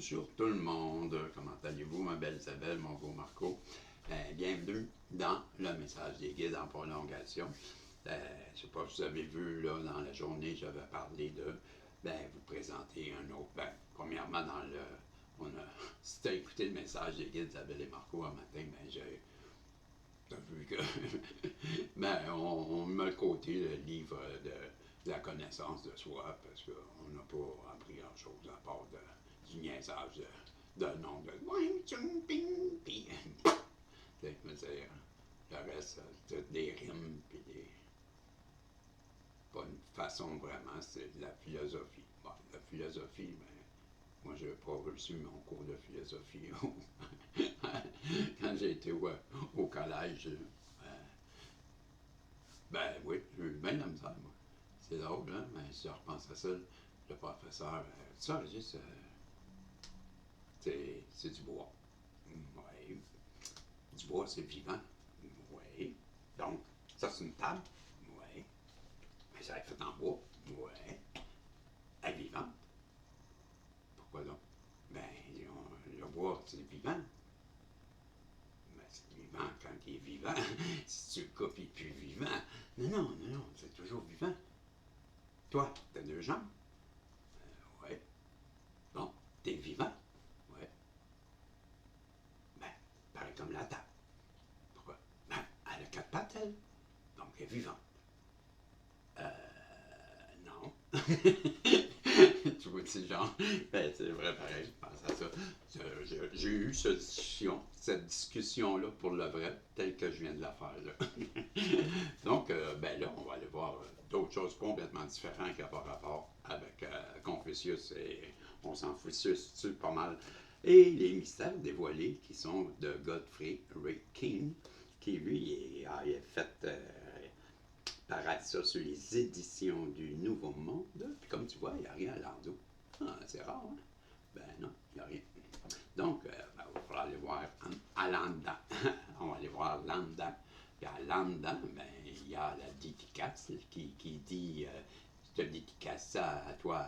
Bonjour tout le monde, comment allez-vous, ma belle Isabelle, mon beau Marco? Bienvenue dans le message des guides en prolongation. Je ne sais pas si vous avez vu, là, dans la journée, j'avais parlé de vous présenter un autre. Premièrement, si tu as écouté le message des guides Isabelle et Marco un matin, j'ai vu que on met de côté le livre de la connaissance de soi parce qu'on n'a pas appris grand-chose à part du niaisage de nom de puis le reste, c'est des rimes puis pas une façon vraiment, c'est de la philosophie. Bon, la philosophie, moi j'ai pas reçu mon cours de philosophie quand j'ai été au collège. Oui, j'ai eu bien la misère, moi. C'est drôle, hein, mais si je repense à ça, le professeur, ça, juste, c'est du bois. Oui. Du bois, c'est vivant. Oui. Donc, ça, c'est une table. Oui. Mais ça est fait en bois. Oui. Elle est vivante. Pourquoi donc? Le bois, c'est vivant. Mais c'est vivant quand il est vivant. Si tu le coupes, il n'est plus vivant. Non, c'est toujours vivant. Toi, tu as 2 jambes. Oui. Bon, t'es vivant. Oui. Pareil comme la table. Pourquoi? Elle a 4 pattes, elle. Donc, elle est vivante. Non. Tu vois, c'est genre, c'est vrai, pareil, je pense à ça. J'ai eu cette discussion-là pour le vrai, telle que je viens de la faire, là. Donc, là, on va aller voir d'autres choses complètement différentes qui n'ont pas rapport avec Confucius et on s'en fout pas mal. Et les mystères dévoilés qui sont de Godfrey Ray King, qui lui a fait paraître ça sur les éditions du Nouveau Monde. Puis comme tu vois, il n'y a rien à l'endos. C'est rare, hein? Non, il n'y a rien. Donc, il va falloir aller voir à l'endant. On va aller voir l'endant. Puis à l'endant, il y a la dédicace qui dit je te dédicace ça à toi.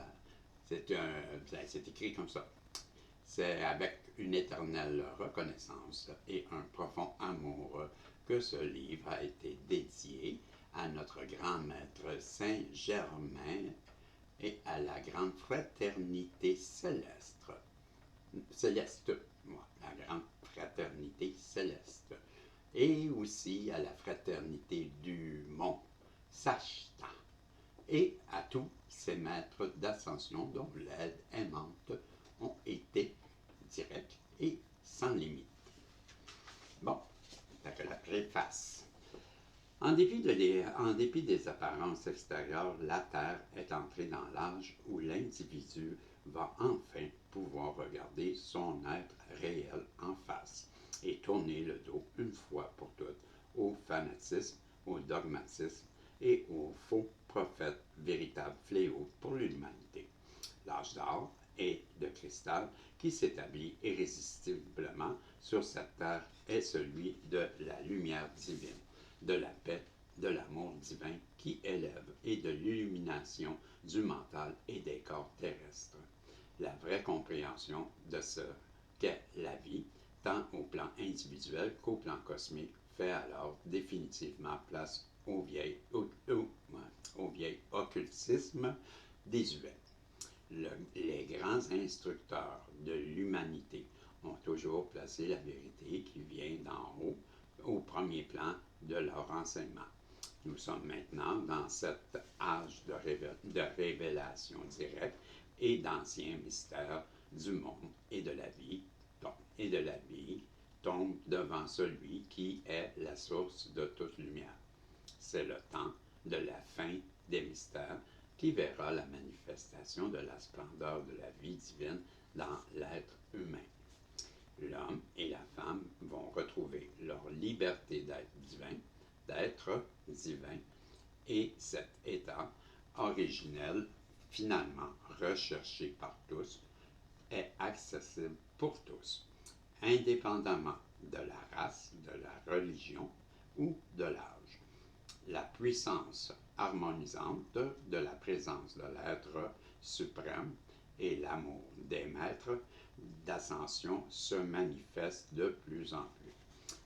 C'est écrit comme ça. C'est avec une éternelle reconnaissance et un profond amour que ce livre a été dédié à notre grand maître Saint-Germain et à la grande fraternité céleste. La grande fraternité céleste. Et aussi à la fraternité du mont Sachta. Et à tous ces maîtres d'ascension dont l'aide aimante ont été directs et sans limite. Bon, c'est la préface. En dépit des apparences extérieures, la Terre est entrée dans l'âge où l'individu va enfin pouvoir regarder son être réel en face et tourner le dos une fois pour toutes au fanatisme, au dogmatisme et aux faux prophètes, véritables fléaux pour l'humanité. L'âge d'or et de cristal qui s'établit irrésistiblement sur cette terre est celui de la lumière divine, de la paix, de l'amour divin qui élève et de l'illumination du mental et des corps terrestres. La vraie compréhension de ce qu'est la vie, tant au plan individuel qu'au plan cosmique, fait alors définitivement place au vieil occultisme désuet. Les grands instructeurs de l'humanité ont toujours placé la vérité qui vient d'en haut au premier plan de leur enseignement. Nous sommes maintenant dans cet âge de révélation directe et d'anciens mystères du monde et de la vie, tombent devant celui qui est la source de toute lumière. C'est le temps de la fin des mystères qui verra la manifestation de la splendeur de la vie divine dans l'être humain. L'homme et la femme vont retrouver leur liberté d'être divin, et cet état originel, finalement recherché par tous, est accessible pour tous, indépendamment de la race, de la religion ou de l'âge. La puissance harmonisante de la présence de l'être suprême et l'amour des maîtres d'ascension se manifestent de plus en plus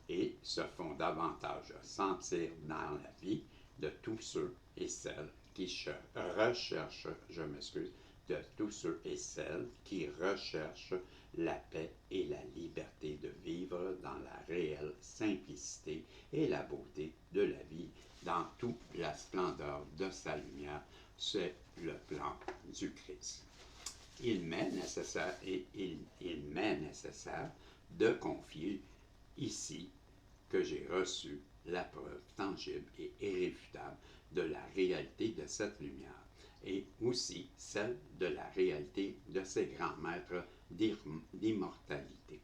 et se font davantage sentir dans la vie de tous ceux et celles qui recherchent, je m'excuse, de tous ceux et celles qui recherchent la paix et la liberté de vivre dans la réelle simplicité et la beauté de la vie dans toute la splendeur de sa lumière. C'est le plan du Christ. Il m'est nécessaire de confier ici que j'ai reçu la preuve tangible et irréfutable de la réalité de cette lumière et aussi celle de la réalité de ces grands maîtres d'immortalité.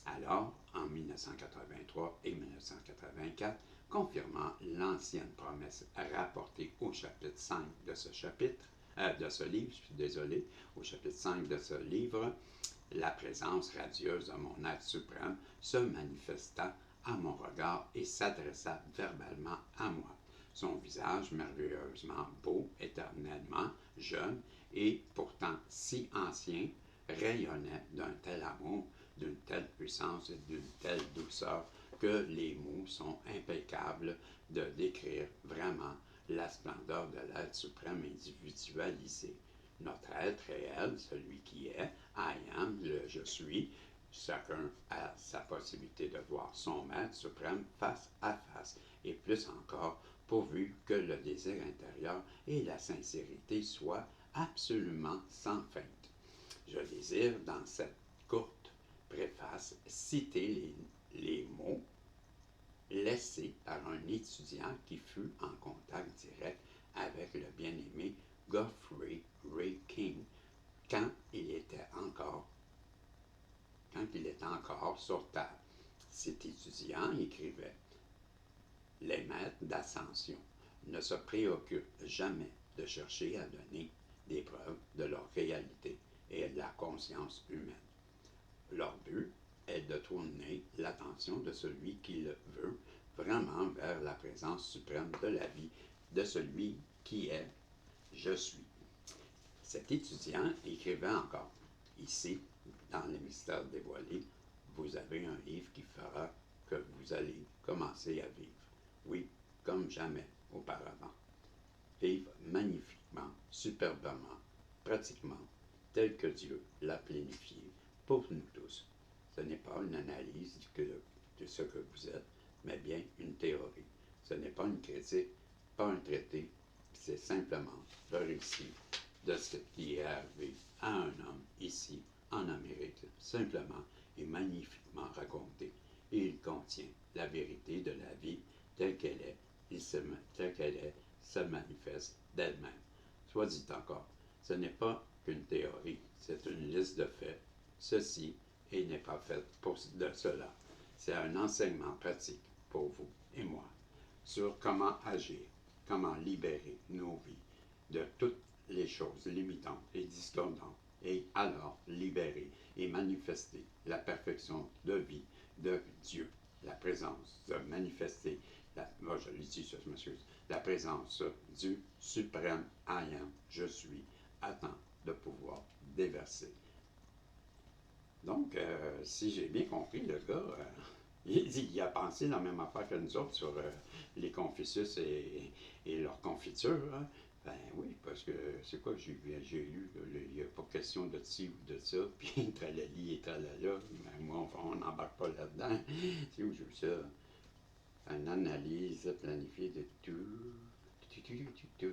Alors, en 1983 et 1984, confirmant l'ancienne promesse rapportée au chapitre 5 de ce livre, je suis désolé, au chapitre 5 de ce livre, la présence radieuse de mon être suprême se manifesta à mon regard et s'adressa verbalement à moi. Son visage merveilleusement beau, éternellement jeune et pourtant si ancien, rayonnait d'un tel amour, d'une telle puissance et d'une telle douceur que les mots sont impeccables de décrire vraiment la splendeur de l'être suprême individualisé. Notre être réel, celui qui est, I am, le je suis, chacun a sa possibilité de voir son maître suprême face à face, et plus encore, pourvu que le désir intérieur et la sincérité soient absolument sans feinte. Je désire, dans cette courte préface, citer les mots laissés par un étudiant qui fut en contact direct avec le bien-aimé Geoffrey Ray King quand il était encore sur Terre. Cet étudiant écrivait: les maîtres d'ascension ne se préoccupent jamais de chercher à donner des preuves de leur réalité et de la conscience humaine. Leur but est de tourner l'attention de celui qui le veut vraiment vers la présence suprême de la vie, de celui qui est je suis. Cet étudiant écrivait encore: ici, dans les mystères dévoilés, vous avez un livre qui fera que vous allez commencer à vivre. Oui, comme jamais auparavant. Vivre magnifiquement, superbement, pratiquement, tel que Dieu l'a planifié pour nous tous. Ce n'est pas une analyse de ce que vous êtes, mais bien une théorie. Ce n'est pas une critique, pas un traité, c'est simplement le récit de ce qui est arrivé à un homme ici en Amérique, simplement et magnifiquement raconté. Et il contient la vérité de la vie telle qu'elle est, se manifeste d'elle-même. Soit dit encore, ce n'est pas qu'une théorie, c'est une liste de faits. Ceci n'est pas fait de cela. C'est un enseignement pratique pour vous et moi sur comment agir, comment libérer nos vies de toutes les choses limitantes et discordantes, et alors libérer et manifester la perfection de vie de Dieu, la présence de manifester, je l'ai dit, je m'excuse, la présence du suprême I am, je suis, attend de pouvoir déverser. Donc, si j'ai bien compris, le gars, il a pensé la même affaire que nous autres sur les Confucius et leur confiture. Hein. Ben oui, parce que c'est quoi j'ai lu, il n'y a pas question de ci ou de ça, puis tralali et tralala, ben moi on n'embarque pas là-dedans. C'est où j'ai vu ça? Une analyse planifiée de tout.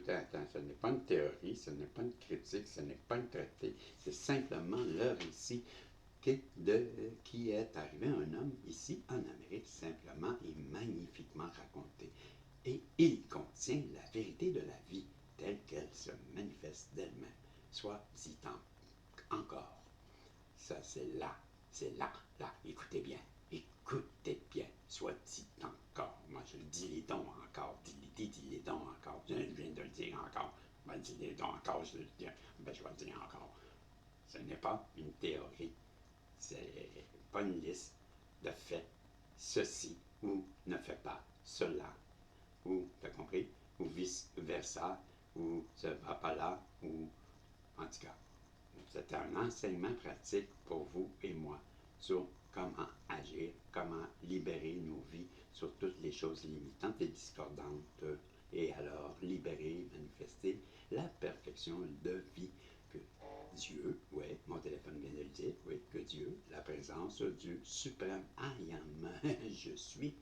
Attends, ce n'est pas une théorie, ce n'est pas une critique, ce n'est pas un traité, c'est simplement le récit qui est arrivé à un homme ici en Amérique, simplement et magnifiquement raconté. Et il contient la vérité de la vie telle qu'elle se manifeste d'elle-même. Soit dit encore. Ça, c'est là, écoutez bien, soit dit encore. Moi, je dis les dons encore, dis les dons encore. Je viens de le dire encore. Ben, dis les dons encore, je vais le dire encore. Ce n'est pas une théorie. C'est pas une liste de faits. Ceci ou ne fait pas cela. Ou, t'as compris? Ou vice versa. Ou ça va pas là. Ou, en tout cas, C'est un enseignement pratique pour vous et moi sur comment agir, comment libérer nos vies sur toutes les choses limitantes et discordantes, et alors libérer, manifester la perfection de vie que Dieu, oui, mon téléphone vient de le dire, oui, que Dieu, la présence du suprême I am, je suis,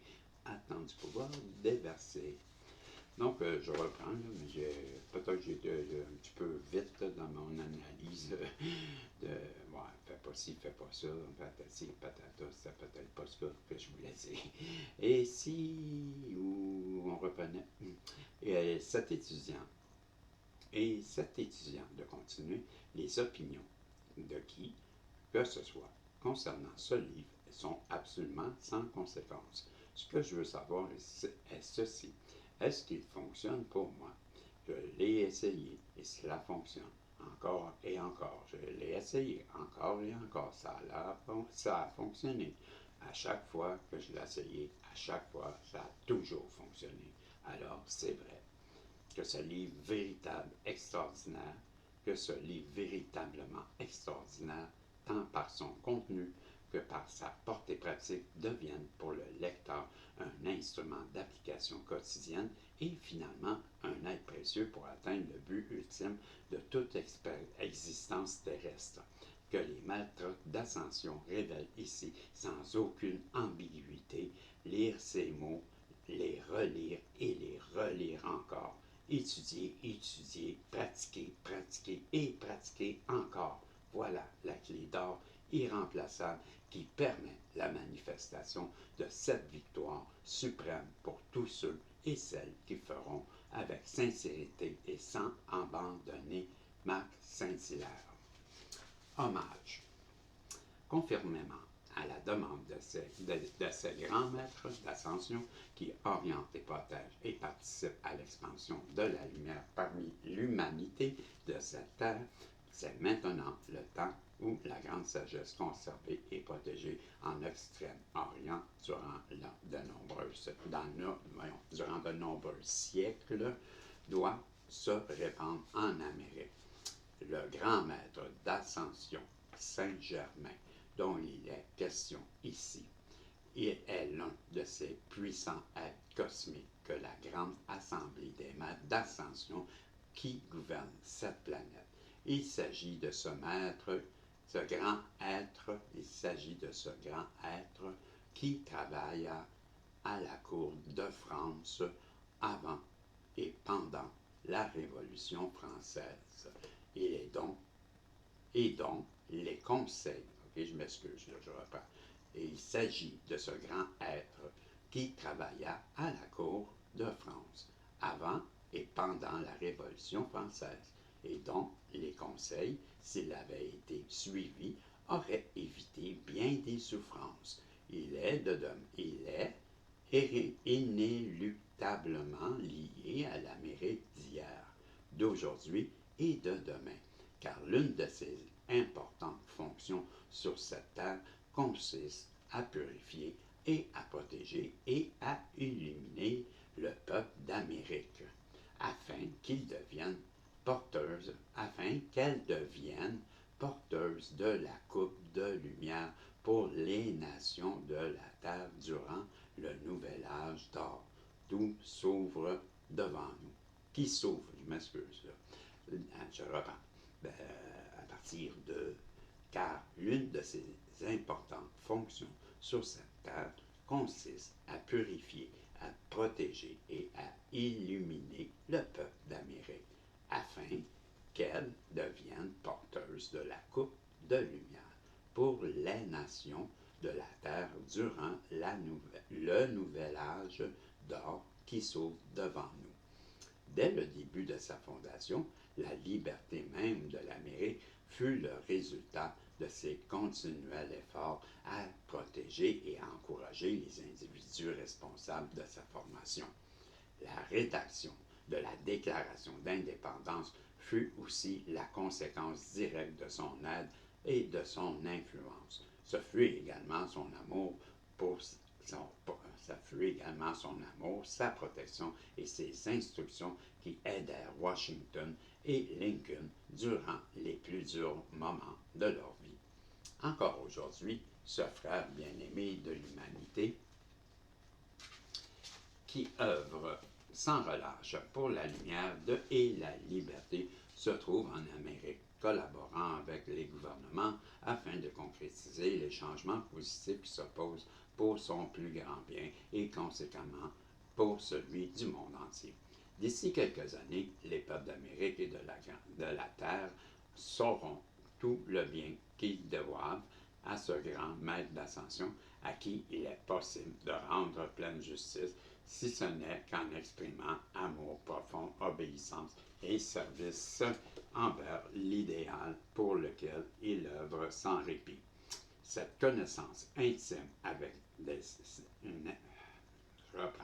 attend du pouvoir déverser. Donc, je reprends, là, mais peut-être que j'ai été un petit peu vite là, dans mon analyse de ouais, fais pas ci, fais pas ça, patati, patata, c'est peut-être pas ce que je voulais dire. Et si où on reprenait, et cet étudiant de continuer les opinions de qui que ce soit concernant ce livre sont absolument sans conséquence. Ce que je veux savoir est ceci. Est-ce qu'il fonctionne pour moi? Je l'ai essayé et cela fonctionne encore et encore. Je l'ai essayé encore et encore. Ça a fonctionné. À chaque fois que je l'ai essayé, à chaque fois, ça a toujours fonctionné. Alors, c'est vrai que ce livre véritable, extraordinaire, que ce livre véritablement extraordinaire, tant par son contenu que par sa portée pratique, devienne pour le lecteur un instrument d'application quotidienne et finalement un aide précieux pour atteindre le but ultime de toute existence terrestre, que les maîtres d'ascension révèlent ici sans aucune ambiguïté. Lire ces mots, les relire et les relire encore. Étudier, étudier, pratiquer, pratiquer et pratiquer encore. Voilà la clé d'or irremplaçable qui permet la manifestation de cette victoire suprême pour tous ceux et celles qui feront avec sincérité et sans abandonner Marc Saint-Hilaire. Hommage. Conformément à la demande de ces grands maîtres d'ascension qui orientent et protègent et participent à l'expansion de la lumière parmi l'humanité de cette terre, c'est maintenant le temps où la grande sagesse conservée et protégée en Extrême-Orient durant de nombreux siècles doit se répandre en Amérique. Le grand maître d'ascension, Saint-Germain, dont il est question ici, est l'un de ces puissants êtres cosmiques que la grande assemblée des maîtres d'ascension qui gouverne cette planète. Il s'agit de ce maître, ce grand être, qui travailla à la cour de France avant et pendant la Révolution française. Et donc les conseils, ok, je m'excuse, là, je reprends. Et il s'agit de ce grand être qui travailla à la cour de France avant et pendant la Révolution française. Et donc, les conseils, s'il avait été suivi, auraient évité bien des souffrances. Il est inéluctablement lié à l'Amérique d'hier, d'aujourd'hui et de demain, car l'une de ses importantes fonctions sur cette terre consiste à purifier et à protéger et à illuminer le peuple d'Amérique, afin qu'elle devienne porteuse de la coupe de lumière pour les nations de la terre durant le nouvel âge d'or. Tout s'ouvre devant nous. Qui s'ouvre, je m'excuse, là. Je reprends. À partir de... Car l'une de ses importantes fonctions sur cette terre consiste à purifier, à protéger et à illuminer le peuple d'Amérique, afin qu'elle devienne porteuse de la coupe de lumière pour les nations de la terre durant le nouvel âge d'or qui s'ouvre devant nous. Dès le début de sa fondation, la liberté même de l'Amérique fut le résultat de ses continuels efforts à protéger et à encourager les individus responsables de sa formation. La rédaction de la Déclaration d'indépendance fut aussi la conséquence directe de son aide et de son influence. Ce fut également son amour sa protection et ses instructions qui aidèrent Washington et Lincoln durant les plus durs moments de leur vie. Encore aujourd'hui, ce frère bien-aimé de l'humanité qui œuvre sans relâche pour la lumière et la liberté se trouve en Amérique, collaborant avec les gouvernements afin de concrétiser les changements positifs qui s'opposent pour son plus grand bien et conséquemment pour celui du monde entier. D'ici quelques années, les peuples d'Amérique et de la Terre sauront tout le bien qu'ils doivent à ce grand maître d'ascension à qui il est possible de rendre pleine justice, si ce n'est qu'en exprimant amour profond, obéissance et service envers l'idéal pour lequel il œuvre sans répit. Cette connaissance intime je reprends.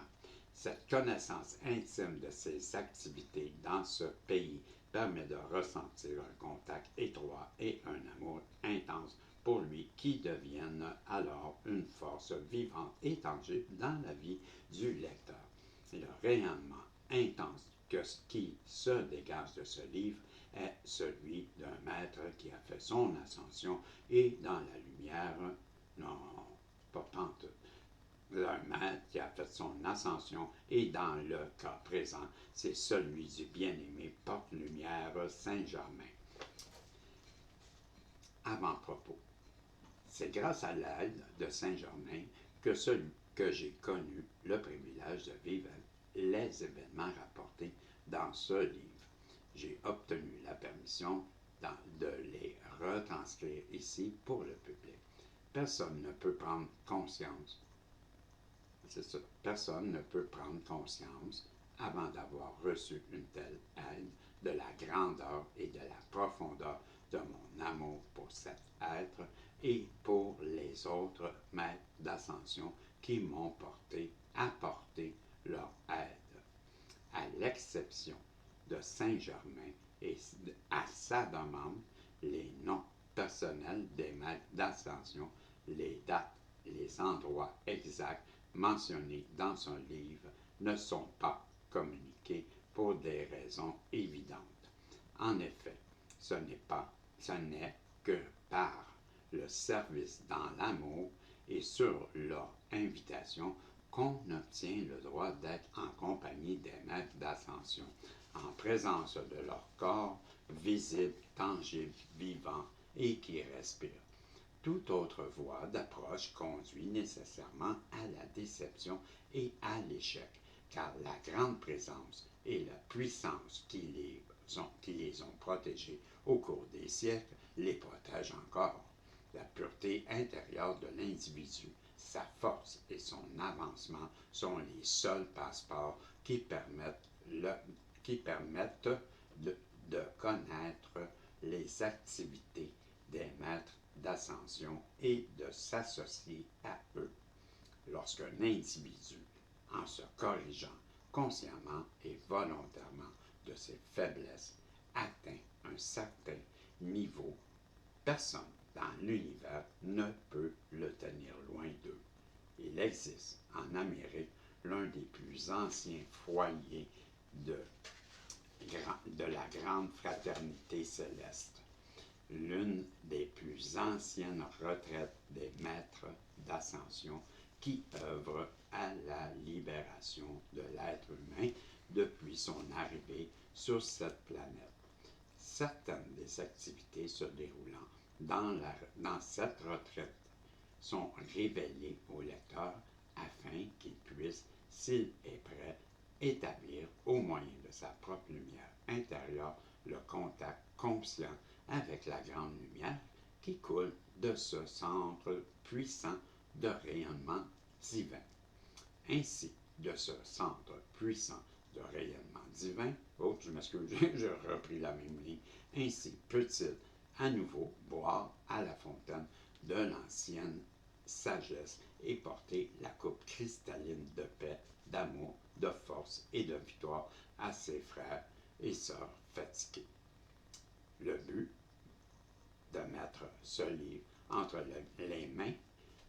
Cette connaissance intime de ses activités dans ce pays permet de ressentir un contact étroit et un amour intense pour lui qui deviennent alors une force vivante et tangible dans la vie du lecteur. Le rayonnement intense qui se dégage de ce livre est celui d'un maître qui a fait son ascension et dans la lumière, non, pas tantôt, d'un maître qui a fait son ascension et dans le cas présent, c'est celui du bien-aimé porte-lumière Saint-Germain. Avant-propos. C'est grâce à l'aide de Saint-Germain que j'ai connu le privilège de vivre les événements rapportés dans ce livre. J'ai obtenu la permission de les retranscrire ici pour le public. Personne ne peut prendre conscience. C'est ça. Personne ne peut prendre conscience avant d'avoir reçu une telle aide de la grandeur et de la profondeur de mon amour pour cet être et pour les autres maîtres d'ascension qui m'ont apporté leur aide. À l'exception de Saint-Germain et à sa demande, les noms personnels des maîtres d'ascension, les dates, les endroits exacts mentionnés dans son livre ne sont pas communiqués pour des raisons évidentes. En effet, ce n'est que par le service dans l'amour et sur leur invitation qu'on obtient le droit d'être en compagnie des maîtres d'ascension, en présence de leur corps visible, tangible, vivant et qui respire. Toute autre voie d'approche conduit nécessairement à la déception et à l'échec, car la grande présence et la puissance qui les ont protégés au cours des siècles les protègent encore. La pureté intérieure de l'individu, sa force et son avancement sont les seuls passeports qui permettent de connaître les activités des maîtres d'ascension et de s'associer à eux. Lorsqu'un individu, en se corrigeant consciemment et volontairement de ses faiblesses, atteint un certain niveau, personne dans l'univers ne peut le tenir loin d'eux. Il existe en Amérique l'un des plus anciens foyers de la grande fraternité céleste, l'une des plus anciennes retraites des maîtres d'ascension qui œuvrent à la libération de l'être humain depuis son arrivée sur cette planète. Certaines des activités se déroulant dans cette retraite sont révélées au lecteur afin qu'il puisse, s'il est prêt, établir au moyen de sa propre lumière intérieure le contact conscient avec la grande lumière qui coule de ce centre puissant de rayonnement divin. Ainsi, de ce centre puissant de rayonnement divin, je m'excuse, j'ai repris la même ligne, ainsi peut-il à nouveau boire à la fontaine de l'ancienne sagesse et porter la coupe cristalline de paix, d'amour, de force et de victoire à ses frères et sœurs fatigués. Le but de mettre ce livre entre les mains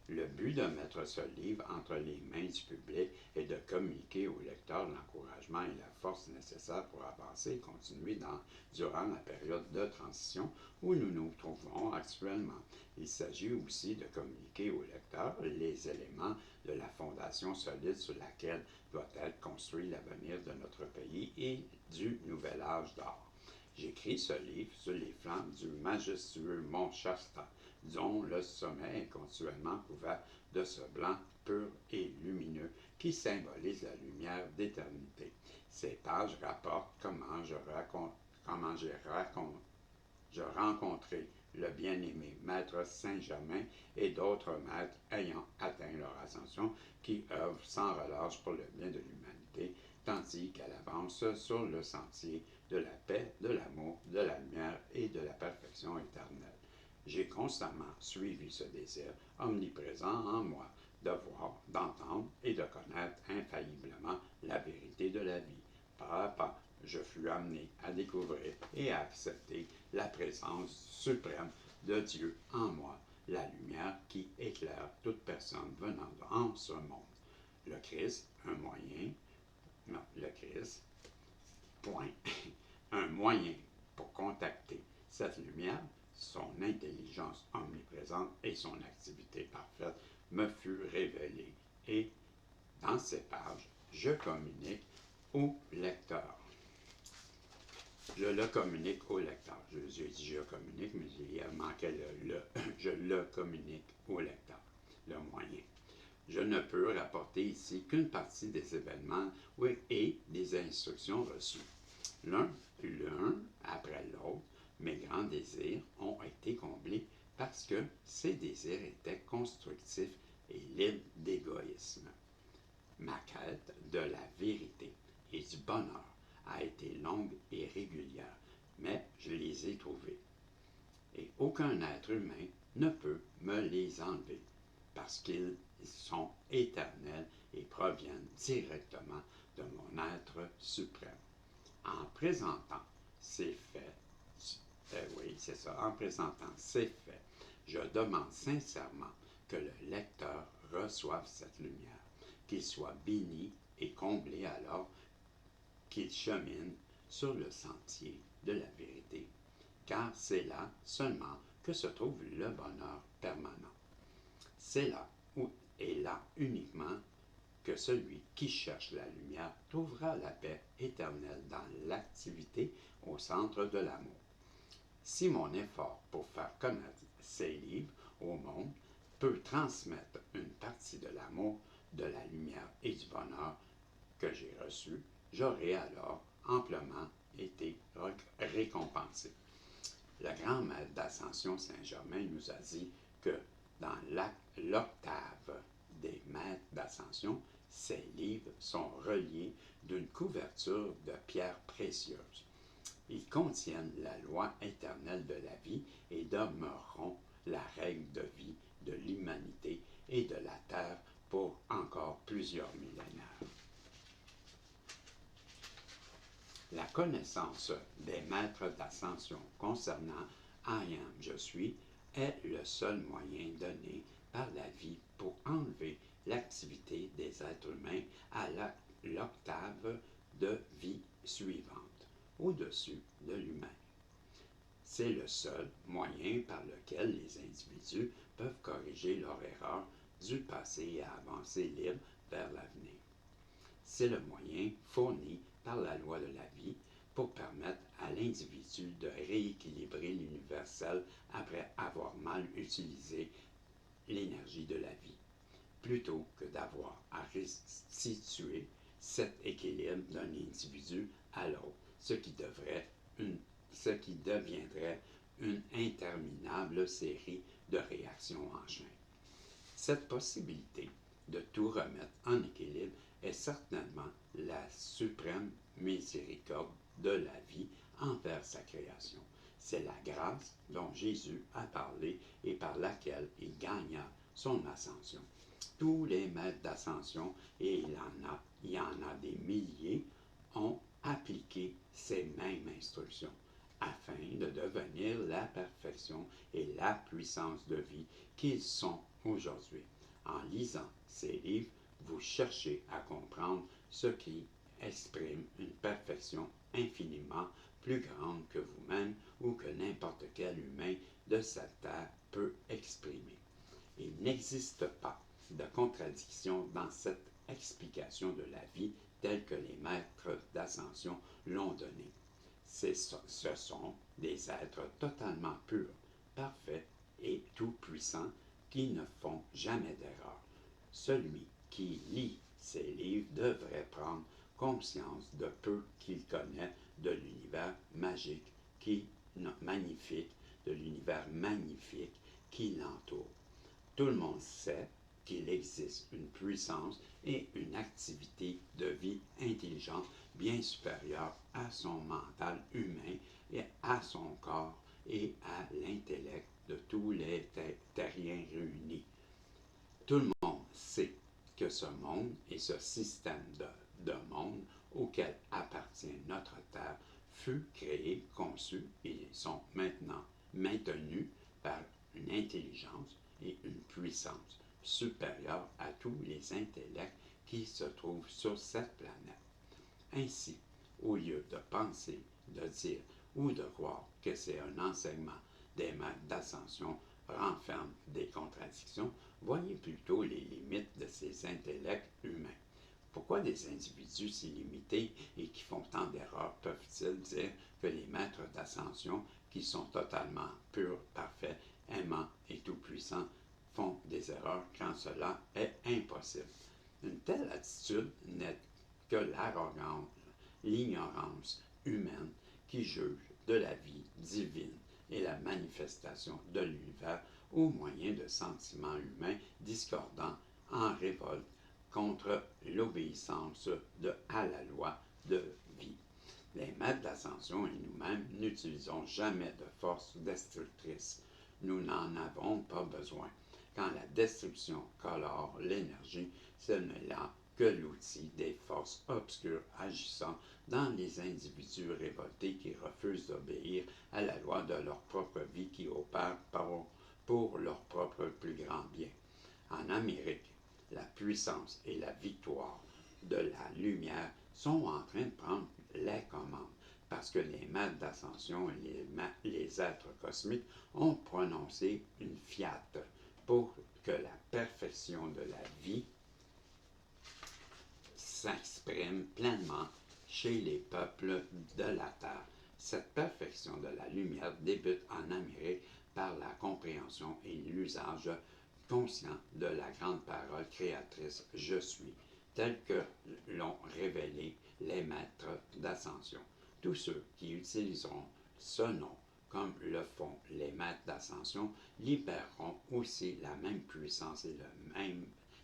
Le but de mettre ce livre entre les mains du public est de communiquer au lecteur l'encouragement et la force nécessaires pour avancer et continuer durant la période de transition où nous nous trouvons actuellement. Il s'agit aussi de communiquer au lecteur les éléments de la fondation solide sur laquelle doit être construit l'avenir de notre pays et du nouvel âge d'or. J'écris ce livre sur les flancs du majestueux mont Shasta, dont le sommet est continuellement couvert de ce blanc pur et lumineux qui symbolise la lumière d'éternité. Ces pages rapportent comment j'ai rencontré le bien-aimé Maître Saint-Germain et d'autres maîtres ayant atteint leur ascension qui œuvrent sans relâche pour le bien de l'humanité, tandis qu'elle avance sur le sentier de la paix, de l'amour, de la lumière et de la perfection éternelle. J'ai constamment suivi ce désir omniprésent en moi de voir, d'entendre et de connaître infailliblement la vérité de la vie. Pas à pas, je fus amené à découvrir et à accepter la présence suprême de Dieu en moi, la lumière qui éclaire toute personne venant en ce monde. Le Christ, le Christ, point, un moyen pour contacter cette lumière, son intelligence omniprésente et son activité parfaite me fut révélée. Et dans ces pages, je communique au lecteur. Je le communique au lecteur. J'ai dit je communique, mais il manquait le. Je le communique au lecteur, le moyen. Je ne peux rapporter ici qu'une partie des événements et des instructions reçues. L'un après l'autre, mes grands désirs ont été comblés parce que ces désirs étaient constructifs et libres d'égoïsme. Ma quête de la vérité et du bonheur a été longue et régulière, mais je les ai trouvés. Et aucun être humain ne peut me les enlever, parce qu'ils sont éternels et proviennent directement de mon être suprême. En présentant ces faits, en présentant ces faits, je demande sincèrement que le lecteur reçoive cette lumière, qu'il soit béni et comblé alors qu'il chemine sur le sentier de la vérité, car c'est là seulement que se trouve le bonheur permanent. C'est là et là uniquement que celui qui cherche la lumière trouvera la paix éternelle dans l'activité au centre de l'amour. Si mon effort pour faire connaître ces livres au monde peut transmettre une partie de l'amour, de la lumière et du bonheur que j'ai reçu, j'aurai alors amplement été récompensé. Le grand maître d'Ascension Saint-Germain nous a dit que dans l'octave des maîtres d'Ascension, ces livres sont reliés d'une couverture de pierres précieuses. Ils contiennent la loi éternelle de la vie et demeureront la règle de vie de l'humanité et de la terre pour encore plusieurs millénaires. La connaissance des maîtres d'ascension concernant I am, je suis, est le seul moyen donné par la vie pour enlever l'activité des êtres humains à l'octave de vie suivante, au-dessus de l'humain. C'est le seul moyen par lequel les individus peuvent corriger leurs erreurs du passé et avancer libre vers l'avenir. C'est le moyen fourni par la loi de la vie pour permettre à l'individu de rééquilibrer l'universel après avoir mal utilisé l'énergie de la vie, plutôt que d'avoir à restituer cet équilibre d'un individu à l'autre, ce qui deviendrait une interminable série de réactions en chaîne. Cette possibilité de tout remettre en équilibre est certainement la suprême miséricorde de la vie envers sa création. C'est la grâce dont Jésus a parlé et par laquelle il gagna son ascension. Tous les maîtres d'ascension, et il y en a des milliers, ont appliqué ces mêmes instructions. afin de devenir la perfection et la puissance de vie qu'ils sont aujourd'hui. En lisant ces livres, vous cherchez à comprendre ce qui exprime une perfection infiniment plus grande que vous-même ou que n'importe quel humain de cette terre peut exprimer. Il n'existe pas de contradiction dans cette explication de la vie telle que les maîtres d'ascension l'ont donnée. Ce sont des êtres totalement purs, parfaits et tout-puissants qui ne font jamais d'erreur. Celui qui lit ces livres devrait prendre conscience de peu qu'il connaît de l'univers magique magnifique, de l'univers magnifique qui l'entoure. Tout le monde sait qu'il existe une puissance et une activité de vie intelligente bien supérieure à son mental humain et à son corps et à l'intellect de tous les terriens réunis. Tout le monde sait que ce monde et ce système de monde auquel appartient notre Terre fut créé, conçu et sont maintenant maintenus par une intelligence et une puissance supérieure à tous les intellects qui se trouvent sur cette planète. Ainsi, au lieu de penser, de dire ou de croire que c'est un enseignement des maîtres d'ascension renferme des contradictions, voyez plutôt les limites de ces intellects humains. Pourquoi des individus si limités et qui font tant d'erreurs peuvent-ils dire que les maîtres d'ascension, qui sont totalement purs, parfaits, aimants et tout-puissants, font des erreurs quand cela est impossible? Une telle attitude n'est que l'arrogance, l'ignorance humaine qui juge de la vie divine et la manifestation de l'univers au moyen de sentiments humains discordants en révolte contre l'obéissance à la loi de vie. Les maîtres d'ascension et nous-mêmes n'utilisons jamais de force destructrice. Nous n'en avons pas besoin. Quand la destruction colore l'énergie, ce n'est là que l'outil des forces obscures agissant dans les individus révoltés qui refusent d'obéir à la loi de leur propre vie qui opère pour leur propre plus grand bien. En Amérique, la puissance et la victoire de la lumière sont en train de prendre les commandes parce que les maîtres d'ascension et les êtres cosmiques ont prononcé une fiat pour que la perfection de la vie s'exprime pleinement chez les peuples de la Terre. Cette perfection de la lumière débute en Amérique par la compréhension et l'usage conscient de la grande parole créatrice « Je suis », telle que l'ont révélé les maîtres d'ascension. Tous ceux qui utiliseront ce nom comme le font les maîtres d'ascension libéreront aussi la même puissance et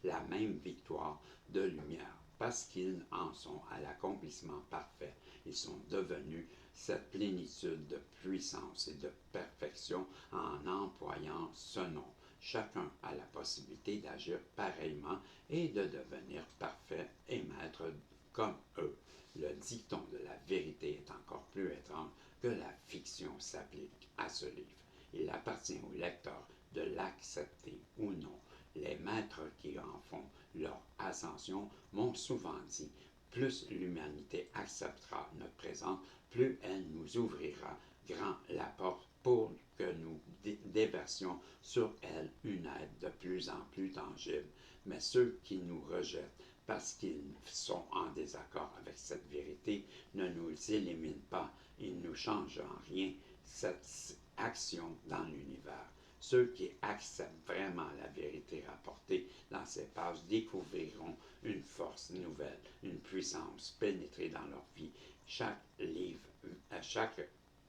la même victoire de lumière parce qu'ils en sont à l'accomplissement parfait. Ils sont devenus cette plénitude de puissance et de perfection en employant ce nom. Chacun a la possibilité d'agir pareillement et de devenir parfait et maître comme eux. Le dicton de la vérité est encore plus étrange que la fiction s'applique à ce livre. Il appartient au lecteur de l'accepter ou non. Les maîtres qui en font leur ascension m'ont souvent dit, plus l'humanité acceptera notre présence, plus elle nous ouvrira grand la porte pour que nous déversions sur elle une aide de plus en plus tangible. Mais ceux qui nous rejettent parce qu'ils sont en désaccord avec cette vérité ne nous éliminent pas et ne changent en rien cette action dans l'univers. Ceux qui acceptent vraiment la vérité rapportée dans ces pages découvriront une force nouvelle, une puissance pénétrer dans leur vie. Chaque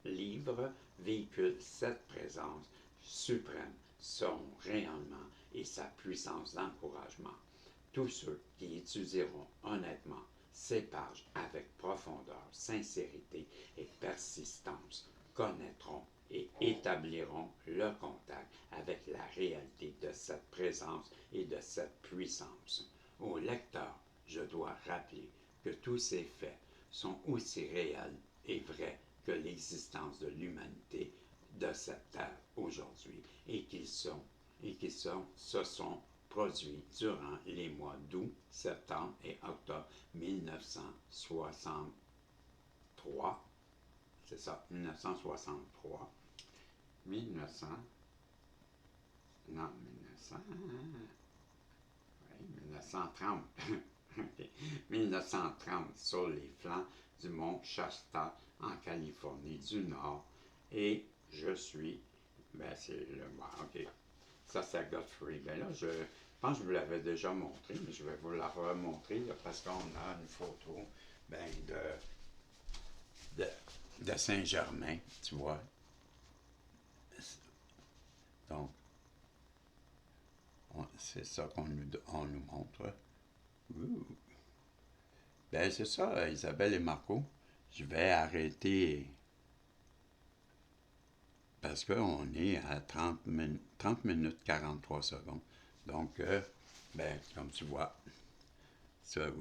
livre véhicule cette présence suprême, son rayonnement et sa puissance d'encouragement. Tous ceux qui étudieront honnêtement ces pages avec profondeur, sincérité et persistance connaîtront et établiront le contact avec la réalité de cette présence et de cette puissance. Au lecteur, je dois rappeler que tous ces faits sont aussi réels et vrais que l'existence de l'humanité de cette terre aujourd'hui et se sont produits durant les mois d'août, septembre et octobre 1963. C'est ça, 1963. 1900, non, 1900, oui, 1930. Okay. 1930 sur les flancs du mont Shasta en Californie du Nord. Et je suis, ben c'est le, ok, ça c'est Godfrey. Ben là, je pense que je vous l'avais déjà montré, mais je vais vous la remontrer là, parce qu'on a une photo ben, de Saint-Germain, tu vois. Donc, c'est ça qu'on nous montre. Ouh. Ben c'est ça, Isabelle et Marco. Je vais arrêter parce qu'on est à 30 minutes 43 secondes. Donc, ben, comme tu vois, ça, je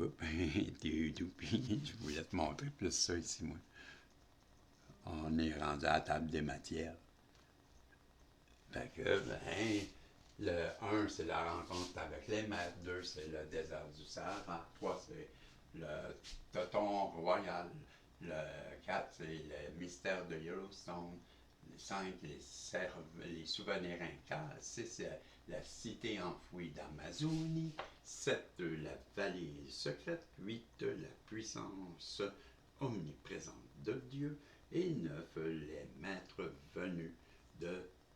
voulais te montrer plus ça ici, moi. On est rendu à la table des matières. Fait que, ben, le 1, c'est la rencontre avec les maîtres. 2, c'est le désert du Sahara. 3, c'est le Toton royal. Le 4, c'est le mystère de Yellowstone. 5, les souvenirs incas. 6, la cité enfouie d'Amazonie. 7, la vallée secrète. 8, la puissance omniprésente de Dieu. Et 9, les maîtres venus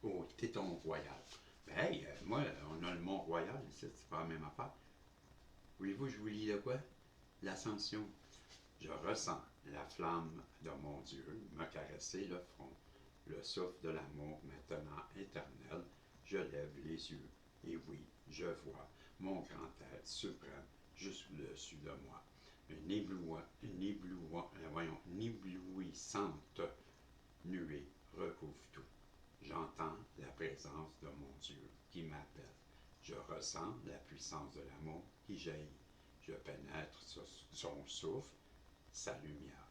au Téton Royal. Ben, hey, moi, on a le Mont-Royal ici, c'est pas la même affaire. Voulez-vous que je vous lis de quoi? L'Ascension. Je ressens la flamme de mon Dieu me caresser le front, le souffle de l'amour maintenant éternel. Je lève les yeux, et oui, je vois mon grand être suprême juste au-dessus de moi. Une éblouissante nuée recouvre tout. J'entends la présence de mon Dieu qui m'appelle. Je ressens la puissance de l'amour qui jaillit. Je pénètre son souffle, sa lumière.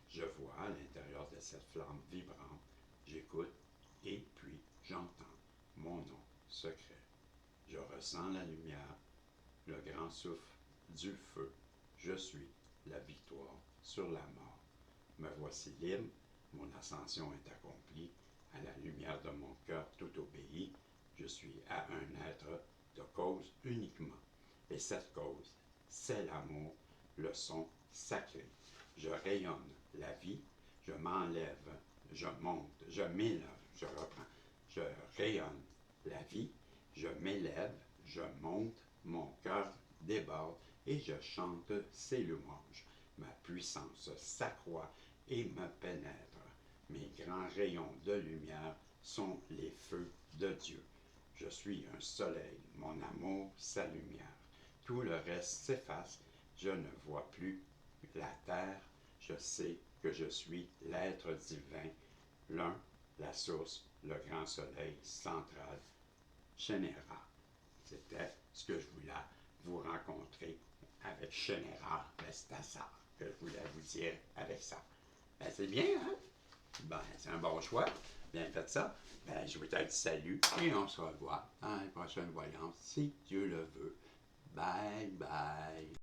Je vois à l'intérieur de cette flamme vibrante. J'écoute et puis j'entends mon nom secret. Je ressens la lumière, le grand souffle du feu. Je suis la victoire sur la mort. Me voici libre, mon ascension est accomplie. À la lumière de mon cœur tout obéit, je suis à un être de cause uniquement. Et cette cause, c'est l'amour, le son sacré. Je rayonne la vie, je m'enlève, je monte, je m'élève, je reprends. Je rayonne la vie, je m'élève, je monte, mon cœur déborde et je chante ses louanges. Ma puissance s'accroît et me pénètre. Mes grands rayons de lumière sont les feux de Dieu. Je suis un soleil, mon amour, sa lumière. Tout le reste s'efface, je ne vois plus la terre, je sais que je suis l'être divin, l'un, la source, le grand soleil central, Shenera. C'était ce que je voulais vous rencontrer avec Shenera. Ben, c'est ça que je voulais vous dire avec ça. Ben, c'est bien, hein? Ben, c'est un bon choix. Bien fait ça. Ben, je vous dis salut et on se revoit dans la prochaine voyance, si Dieu le veut. Bye bye.